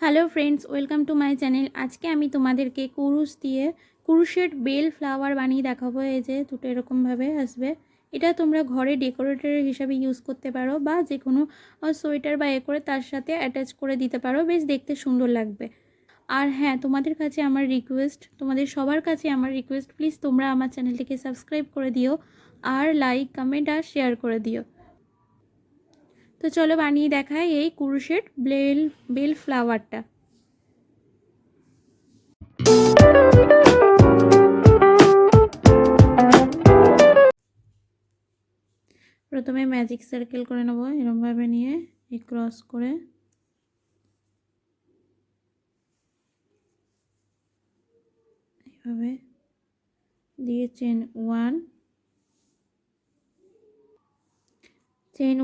Hello friends, welcome to my channel. আজকে আমি তোমাদেরকে কুরুশের বেল ফ্লাওয়ার বানিয়ে দেখাবো। এই যে দুটো এরকমভাবে আসবে। এটা তোমরা ঘরে ডেকোরেটর হিসাবে ইউজ করতে পারো বা যে কোনো সোয়েটার বা করে তার সাথে অ্যাটাচ করে দিতে পারো, বেশ দেখতে সুন্দর লাগবে। আর হ্যাঁ, তোমাদের সবার কাছে আমার রিকোয়েস্ট, প্লিজ তোমরা আমার চ্যানেলটিকে সাবস্ক্রাইব করে দিও আর লাইক, কমেন্ট আর শেয়ার করে দিও। তো চলো বানিয়ে দেখাই এই কুরুশের বেল ফ্লাওয়ারটা। প্রথমে ম্যাজিক সার্কেল করে নেব, এরকমভাবে নিয়ে এই ক্রস করে এইভাবে দিয়ে চেন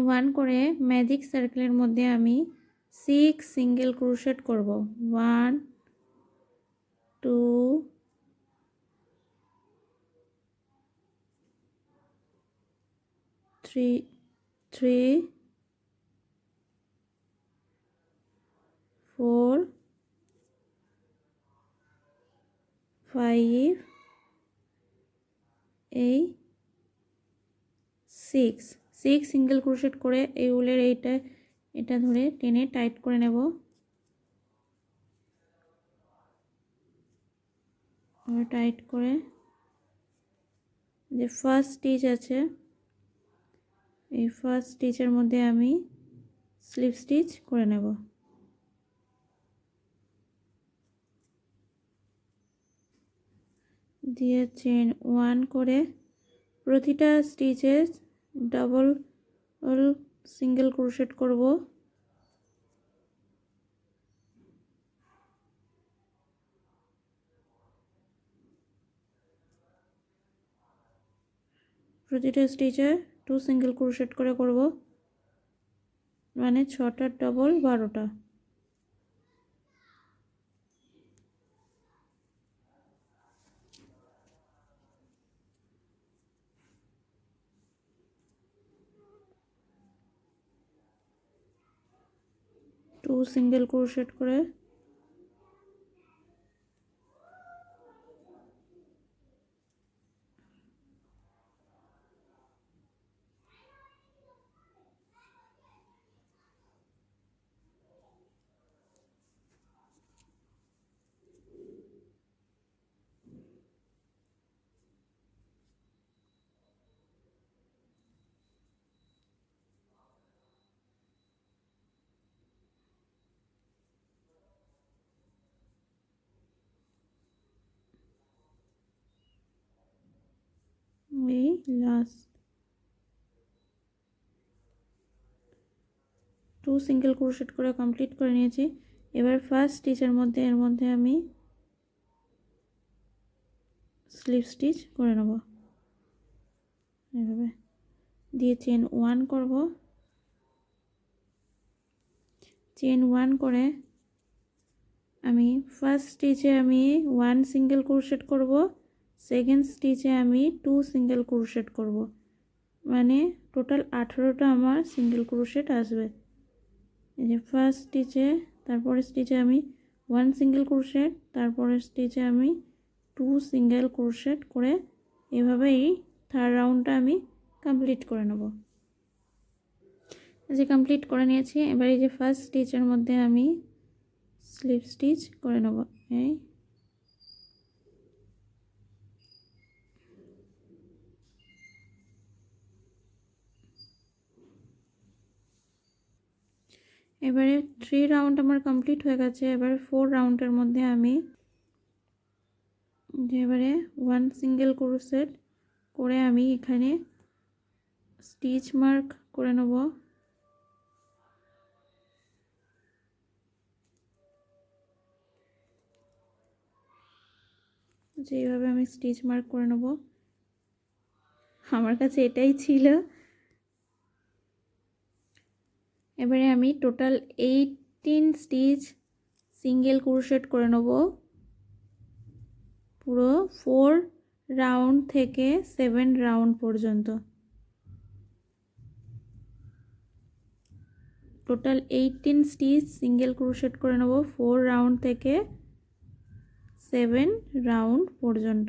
ওয়ান করে ম্যাজিক সার্কেলের মধ্যে আমি 6 সিঙ্গেল ক্রোশেট করব। 1 2 3 4 5 8 6 সিঙ্গেল ক্রোশেট করে এই উলের এটা ধরে টেনে টাইট করে নেব। টাইট করে যে ফার্স্ট স্টিচ আছে, এই ফার্স্ট স্টিচের মধ্যে আমি স্লিপ স্টিচ করে নেব। দিয়ে চেন ওয়ান করে প্রতিটা স্টিচে ডাবল সিঙ্গেল ক্রোশেট করব। প্রতিটা স্টিচে 2 সিঙ্গেল ক্রোশেট করে করব, মানে 6টা ডাবল 12টা। টু সিঙ্গেল ক্রোশেট করে এই লাস্ট 2 সিঙ্গেল ক্রোশেট করে কমপ্লিট করে নিয়েছি। এবার ফার্স্ট স্টিচের মধ্যে এর মধ্যে আমি স্লিপ স্টিচ করে নেব। এভাবে দিয়ে চেন ওয়ান করব। চেন ওয়ান করে আমি ফার্স্ট স্টিচে আমি 1 সিঙ্গেল ক্রোশেট করব, সেকেন্ড স্টিচে আমি 2 সিঙ্গেল ক্রোশেট করব, মানে টোটাল 18টা আমার সিঙ্গেল ক্রোশেট আসবে। এই যে ফার্স্ট স্টিচে, তারপরের স্টিচে আমি 1 সিঙ্গেল ক্রোশেট, তারপরের স্টিচে আমি 2 সিঙ্গেল ক্রোশেট করে এভাবে এই থার্ড রাউন্ডটা আমি কমপ্লিট করে নেব। যে কমপ্লিট করে নিয়েছি, এবার এই যে ফার্স্ট স্টিচের মধ্যে আমি স্লিপ স্টিচ করে নেব। এই এবারে 3 রাউন্ড আমার কমপ্লিট হয়ে গেছে। এবারে 4 রাউন্ডের মধ্যে আমি এবারে 1 সিঙ্গেল ক্রোশেট করে আমি এখানে স্টিচ মার্ক করে নেব। যেভাবে আমি স্টিচ মার্ক করে নেব, আমার কাছে এটাই ছিল। এবারে আমি টোটাল 18 স্টিচ সিঙ্গেল ক্রোশেট করে নেব, পুরো 4 রাউন্ড থেকে 7 রাউন্ড পর্যন্ত। টোটাল 18 স্টিচ সিঙ্গেল ক্রোশেট করে নেব 4 রাউন্ড থেকে 7 রাউন্ড পর্যন্ত।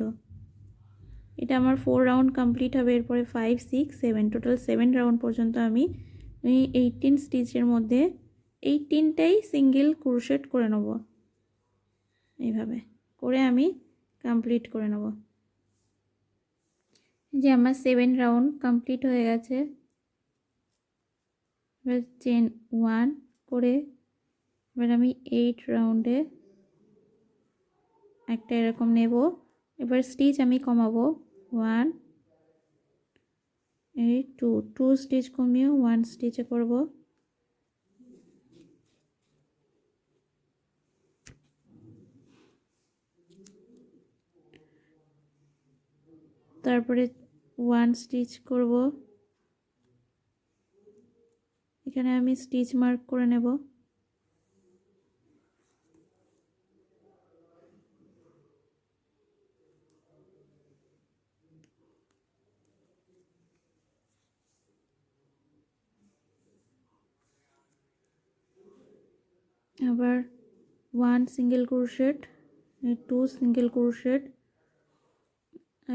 এটা আমার 4 রাউন্ড কমপ্লিট হবে, এরপরে 5 6 7 টোটাল 7 রাউন্ড পর্যন্ত আমি 18 স্টিচের মধ্যে 18টাই সিঙ্গেল ক্রোশেট করে নেব। এইভাবে করে আমি কমপ্লিট করে নেব। যে আমার 7 রাউন্ড কমপ্লিট হয়ে গেছে। এবার চেন 1 করে এবার আমি 8 রাউন্ডে একটা এরকম নেব। এবার স্টিচ আমি কমাবো 1 এই 2 স্টিচ কমিয়ে 1 স্টিচে করব। তারপরে 1 স্টিচ করব। এখানে আমি স্টিচ মার্ক করে নেব। আবার 1 সিঙ্গেল ক্রোশেট 2 সিঙ্গেল ক্রোশেট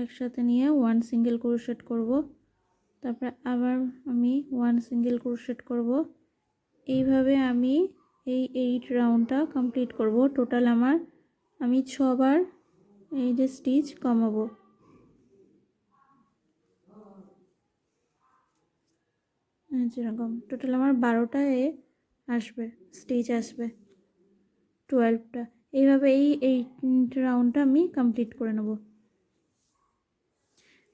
একসাথে নিয়ে 1 সিঙ্গেল ক্রোশেট করব। তারপর আবার আমি 1 সিঙ্গেল ক্রোশেট করব। এইভাবে আমি এই 8 রাউন্ডটা কমপ্লিট করব। টোটাল আমি 6 বার এই যে স্টিচ কমাবো। যেরকম টোটাল আমার 12টা আসবে, স্টিচ আসবে 12টা। এইভাবে এই 8 রাউন্ডটা আমি কমপ্লিট করে নেব।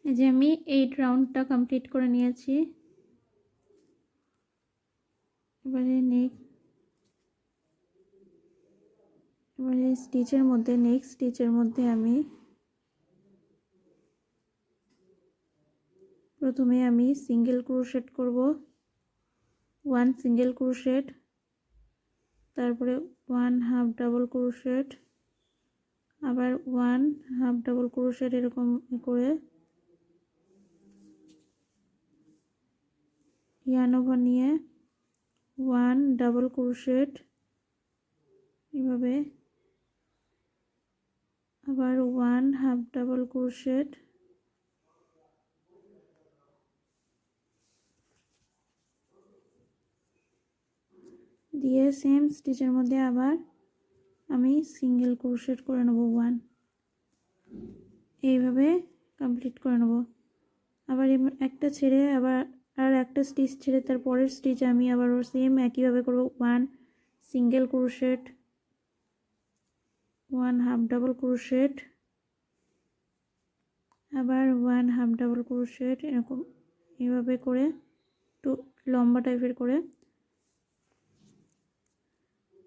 এই যে আমি 8 রাউন্ডটা কমপ্লিট করে নিয়েছি। এবারে স্টিচের মধ্যে নেক্সট স্টিচের মধ্যে আমি প্রথমে আমি সিঙ্গেল ক্রোশেট করব 1 সিঙ্গেল ক্রোশেট, তারপরে 1 হাফ ডাবল ক্রোশেট, আবার 1 হাফ ডাবল ক্রোশেট এরকম করে ইয়ার্ন ওভার নিয়ে 1 ডাবল ক্রোশেট, এভাবে আবার 1 হাফ ডাবল ক্রোশেট, দিয়ে সেম স্টিচের মধ্যে আবার আমি সিঙ্গেল ক্রোশেট করে নেব 1। এইভাবে কমপ্লিট করে নেব। আবার একটা ছেড়ে আবার আর একটা স্টিচ ছেড়ে তার পরের স্টিচ আমি আবার সেম একইভাবে করব 1 single crochet, 1 half double crochet, আবার 1 হাফ ডাবল ক্রোশেট, এরকম এইভাবে করে একটু লম্বা টাইপের করে,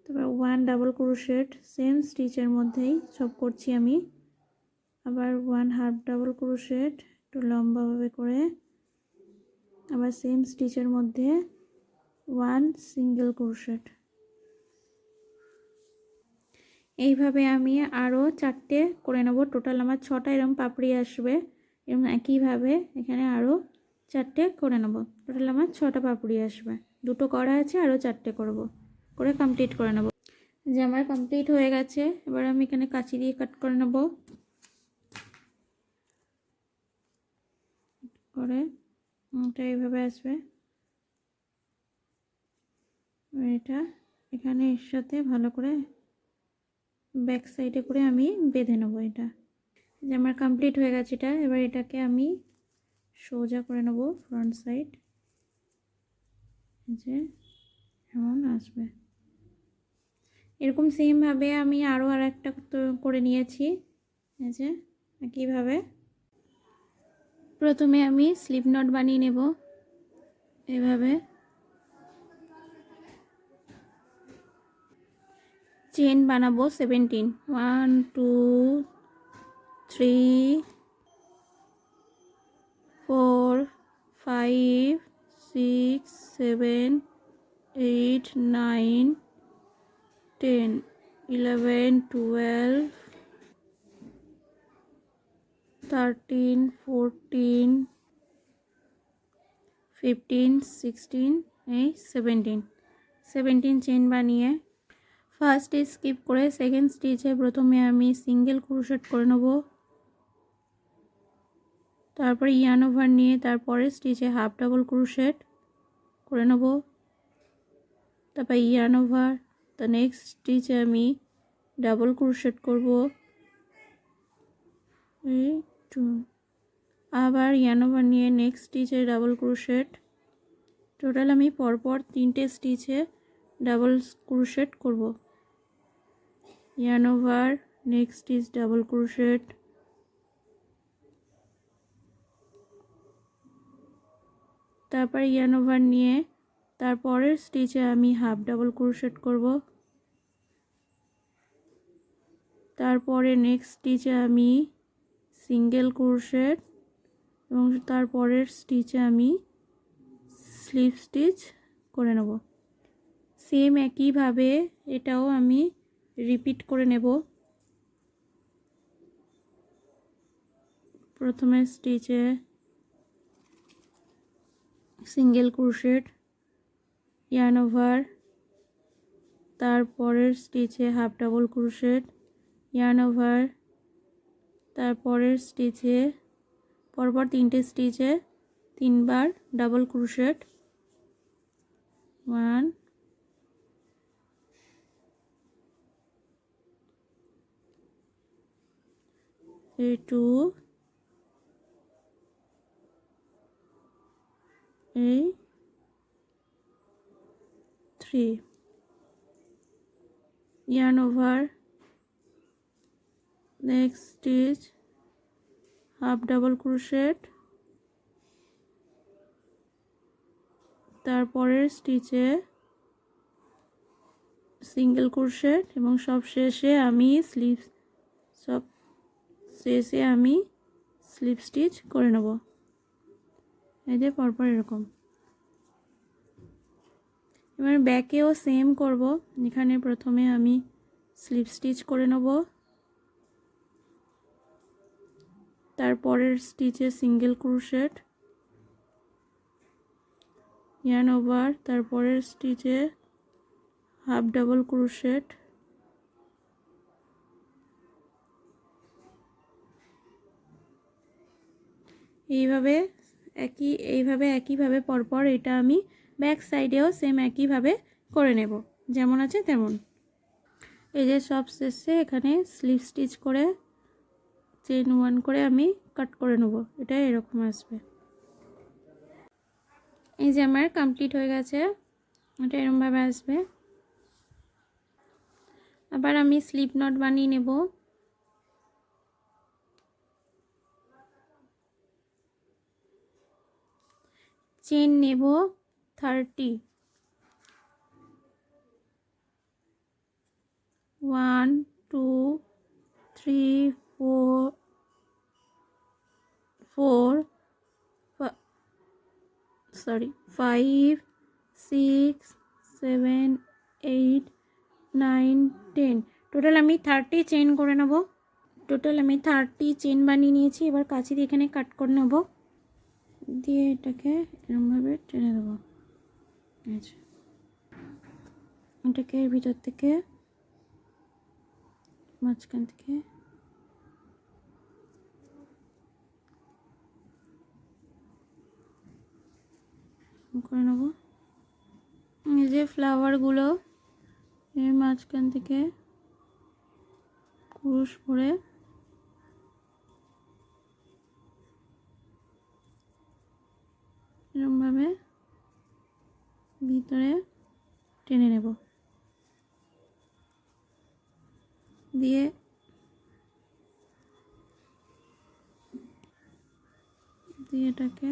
তারপর 1 ডাবল ক্রোশেট সেম স্টিচের মধ্যেই সব করছি আমি। আবার 1 হাফ ডাবল ক্রোশেট একটু লম্বাভাবে করে, আবার সেম স্টিচের মধ্যে 1 সিঙ্গেল ক্রোশেট। এইভাবে আমি আরও 4টে করে নেব। টোটাল আমার 6টা এরকম পাপড়ি আসবে। এবং একইভাবে এখানে আরও 4টে করে নেব। টোটাল আমার 6টা পাপড়ি আসবে। 2টো করা আছে, আরও 4টে করব, করে কমপ্লিট করে নেব। যে আমার কমপ্লিট হয়ে গেছে। এবার আমি এখানে কাঁচি দিয়ে কাট করে নেব। করে এটা এইভাবে আসবে। এটা এখানে এর সাথে ভালো করে ব্যাক সাইডে করে আমি বেঁধে নেব। এটা যে আমার কমপ্লিট হয়ে গেছে এটা। এবার এটাকে আমি সোজা করে নেব ফ্রন্ট সাইড, যে এমন আসবে। এরকম সেমভাবে আমি আরও একটা করে নিয়েছি। এই যে একইভাবে প্রথমে আমি স্লিপ নট বানিয়ে নেব। এভাবে চেন বানাবো 17, 1 2 3 4 5 6 7 8 9 10 11 12 13 14 15 16 17 17 চেন বানিয়ে ফার্স্ট স্টিচ স্কিপ করে সেকেন্ড স্টিচে প্রথমে আমি সিঙ্গেল ক্রোশেট করে নেব, তারপরে ইয়ার্ন ওভার নিয়ে তারপরে স্টিচে হাফ ডাবল ক্রোশেট করে নেব, তারপর ইয়ার্ন ওভার, তো নেক্সট স্টিচে আমি ডাবল ক্রোশেট করব, এই টু, আবার ইয়ার্ন ওভার নিয়ে নেক্সট স্টিচে ডাবল ক্রোশেট। টোটাল আমি পরপর 3টে স্টিচে ডাবল ক্রোশেট করব। Yarn over, next stitch double crochet, তারপর ইয়ার্ন ওভার নিয়ে তারপরের স্টিচে আমি হাফ ডাবল ক্রোশেট করব, তারপরে নেক্সট স্টিচে আমি সিঙ্গেল ক্রোশেট এবং তারপরের স্টিচে আমি স্লিপ স্টিচ করে নেব। সেম একইভাবে এটাও আমি রিপিট করে নেব। প্রথমে স্টিচে সিঙ্গেল ক্রোশেট, ইয়ার্ন ওভার, তারপরের স্টিচে half double crochet, yarn over, তারপরের স্টিচে পরপর 3টে স্টিচে 3বার double crochet, 1 2 3, yarn over, next stitch half double crochet, তারপরের স্টিচে সিঙ্গেল ক্রোশেট এবং সব শেষে আমি স্লিপ স্টিচ করে নেব। এই যে পরপর এরকম। এবার ব্যাকেও সেম করব। এখানে প্রথমে আমি স্লিপ স্টিচ করে নেব, তারপরের স্টিচে সিঙ্গেল ক্রোশেট, ইয়ার্ন ওভার, তারপরের স্টিচে হাফ ডাবল ক্রোশেট, এইভাবে একইভাবে পরপর এটা আমি ব্যাক সাইডেও সেম একইভাবে করে নেব, যেমন আছে তেমন। এই যে সব শেষে এখানে স্লিপ স্টিচ করে চেন 1 করে আমি কাট করে নেব, এটা এরকম আসবে। এই যে আমার কমপ্লিট হয়ে গেছে, এটা এরকমভাবে আসবে। আবার আমি স্লিপ নট বানিয়ে নেব। চেন নেব 30, 1 2 3 4 5 6 7 8 9 10, টোটাল আমি 30 চেন করে নেব। টোটাল আমি 30 চেন বানিয়ে নিয়েছি। এবার কাঁচি দিয়ে এখানে কাট করে নেব, দিয়ে এটাকে এরকমভাবে টেনে দেবো। আচ্ছা, এটাকে ভিতর থেকে মাঝখান থেকে করে নেব। এই যে ফ্লাওয়ারগুলো এর মাঝখান থেকে ক্রুশ করে এরকমভাবে ভিতরে টেনে নেব, দিয়ে এটাকে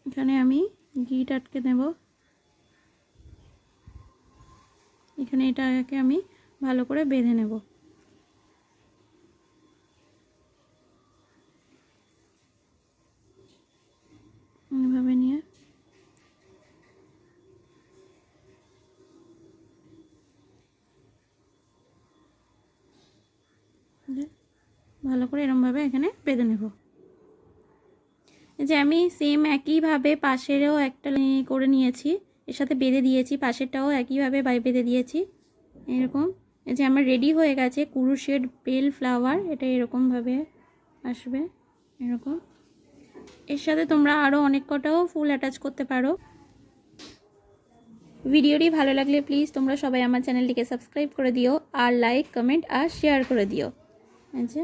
এখানে আমি গিট আটকে দেব। এখানে এটাকে আমি ভালো করে বেঁধে নেব। এইভাবে নিয়ে ভালো করে এরকমভাবে এখানে বেঁধে নেব। যে আমি সেম একইভাবে পাশেরও একটা করে নিয়েছি, এর সাথে বেঁধে দিয়েছি, পাশেরটাও একইভাবে বেঁধে দিয়েছি। এরকম এই যে আমার রেডি হয়ে গেছে ক্রোশেট বেল ফ্লাওয়ার। এটা এরকমভাবে আসবে, এরকম। এর সাথে তোমরা আরও অনেক কটাও ফুল অ্যাটাচ করতে পারো। ভিডিওটি ভালো লাগলে প্লিজ তোমরা সবাই আমার চ্যানেলটিকে সাবস্ক্রাইব করে দিও, আর লাইক, কমেন্ট আর শেয়ার করে দিও। আচ্ছা।